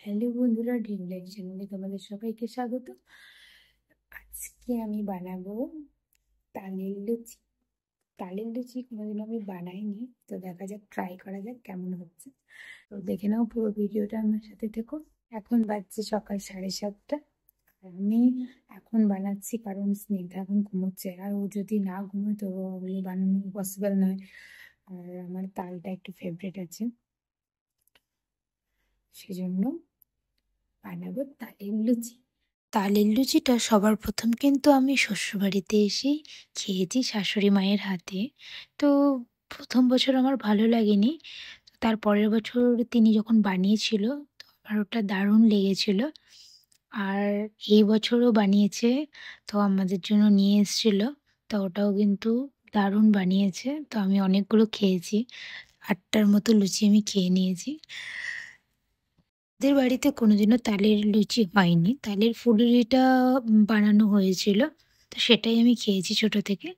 Hello বন্ধুরা, dream life চ্যানেলে তোমাদের সবাইকে স্বাগত। আজকে আমি বানাবো তালের লুচি। তালের লুচি কোনোদিন আমি বানাইনি, তো দেখা যাক, ট্রাই করা যাক কেমন হচ্ছে। তো দেখে নাও পুরো ভিডিওটা, আমার সাথে থেকো। এখন বাজছে সকাল 7:30। আর আমি এখন বানাচ্ছি কারণ স্নিগ্ধা এখন ঘুমোচ্ছে, আর ও যদি না ঘুমোয় তো ওগুলো বানানো পসিবল নয়। আর আমার তালটা একটু ফেভারিট আছে, সেজন্য বানাবো তালের লুচি। তালের লুচিটা সবার প্রথম কিন্তু আমি শ্বশুরবাড়িতে এসেই খেয়েছি শাশুড়ি মায়ের হাতে। তো প্রথম বছর আমার ভালো লাগেনি। তার পরের বছর তিনি যখন বানিয়েছিল, তো আমার ওটা দারুণ লেগেছিল। আর এই বছরও বানিয়েছে, তো আমাদের জন্য নিয়ে এসেছিল। তো ওটাও কিন্তু দারুণ বানিয়েছে। তো আমি অনেকগুলো খেয়েছি, 8টার মতো লুচি আমি খেয়ে নিয়েছি। আমাদের বাড়িতে কোনোদিনও তালের লুচি হয়নি। তালের ফুলুরিটা বানানো হয়েছিল। তো সেটাই আমি খেয়েছি ছোট থেকে।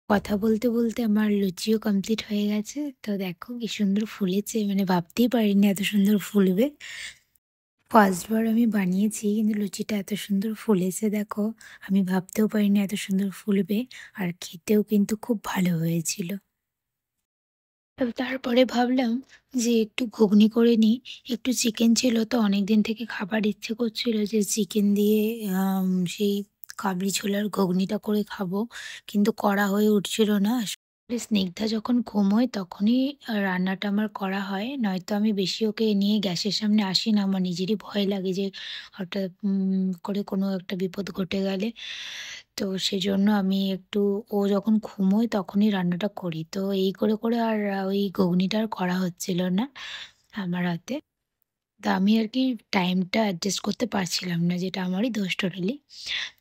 কথা বলতে, বলতে আমার লুচিও কমপ্লিট হয়ে গেছে। তো দেখো কি সুন্দর ফুলেছে, মানে ভাবতেই পারিনি এত সুন্দর ফুলবে। ফার্স্ট বার আমি বানিয়েছি কিন্তু লুচিটা এত সুন্দর ফুলেছে দেখো। আমি ভাবতেও পারিনি এত সুন্দর ফুলবে। আর খেতেও কিন্তু খুব ভালো হয়েছিল। তারপরে ভাবলাম যে একটু ঘুগনি করে নিই। একটু চিকেন ছিল, তো অনেকদিন থেকে খাবার ইচ্ছে করছিল যে চিকেন দিয়ে সেই কাবলি ছোলার ঘুগনিটা করে খাবো, কিন্তু করা হয়ে উঠছিল না। আসলে স্নিগ্ধা যখন ঘুমোয় তখনই রান্নাটা আমার করা হয়, নয়তো আমি বেশি ওকে নিয়ে গ্যাসের সামনে আসি না। আমার নিজেরই ভয় লাগে যে হঠাৎ করে কোনো একটা বিপদ ঘটে গেলে। তো সেজন্য আমি একটু, ও যখন ঘুমোয় তখনই রান্নাটা করি। তো এই করে, করে আর ওই ঘুগনিটা আর করা হচ্ছিল না আমার হাতে। তা আমি আরকি টাইমটা অ্যাডজাস্ট করতে পারছিলাম না, যেটা আমারই দোষ টোটালি।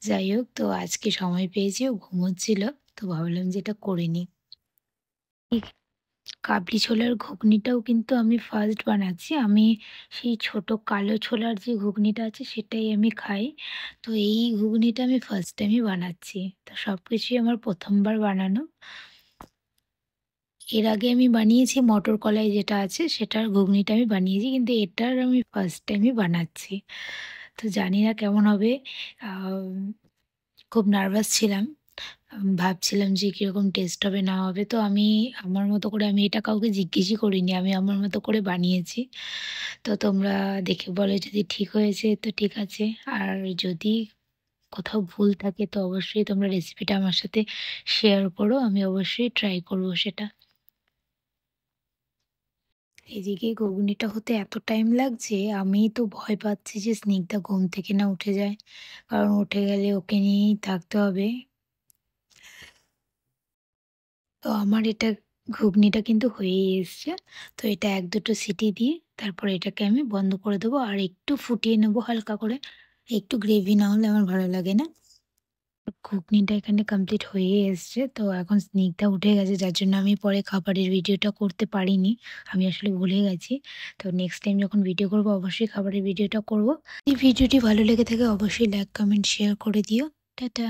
যাই হোক, তো আজকে সময় পেয়েছি, ও ঘুমোচ্ছিল, তো ভাবলাম যে এটা করে নিই। এই কাবলি ছোলার ঘুগনিটাও কিন্তু আমি ফার্স্ট বানাচ্ছি। আমি সেই ছোট কালো ছোলার যে ঘুগনিটা আছে সেটাই আমি খাই। তো এই ঘুগনিটা আমি ফার্স্ট টাইমই বানাচ্ছি। তো সবকিছুই আমার ১ম বার বানানো। এর আগে আমি বানিয়েছি মটর কলাই যেটা আছে সেটার ঘুগনিটা আমি বানিয়েছি। কিন্তু এটার আমি ফার্স্ট টাইমই বানাচ্ছি। তো জানি না কেমন হবে। আম খুব নার্ভাস ছিলাম। ভাবছিলাম যে কিরকম টেস্ট হবে না হবে। তো আমি আমার মতো করে, আমি এটা কাউকে জিজ্ঞেসই করিনি। আমি আমার মতো করে বানিয়েছি। তো তোমরা দেখে বলো যদি ঠিক হয়েছে তো ঠিক আছে। আর যদি কোথাও ভুল থাকে তো অবশ্যই তোমরা রেসিপিটা আমার সাথে শেয়ার করো। আমি অবশ্যই ট্রাই করব সেটা। এদিকে ঘুগনিটা হতে এত টাইম লাগছে, আমি তো ভয় পাচ্ছি যে স্নিগ্ধা ঘুম থেকে না উঠে যায়। কারণ উঠে গেলে ওকে নিয়েই থাকতে হবে। তো আমার এটা ঘুগনিটা কিন্তু হয়েই এসছে। তো এটা ১-২ টো সিটি দিয়ে তারপরে এটাকে আমি বন্ধ করে দেবো। আর একটু ফুটিয়ে নেবো হালকা করে। একটু গ্রেভি না হলে আমার ভালো লাগে না। ঘুগনিটা এখানে কমপ্লিট হয়ে এসছে। তো এখন স্নিগ্ধা উঠে গেছে, যার জন্য আমি পরে খাবারের ভিডিওটা করতে পারিনি। আমি আসলে ভুলে গেছি। তো নেক্সট টাইম যখন ভিডিও করব অবশ্যই খাবারের ভিডিওটা করব। এই ভিডিওটি ভালো লেগে থাকে অবশ্যই লাইক, কমেন্ট, শেয়ার করে দিও। টাটা।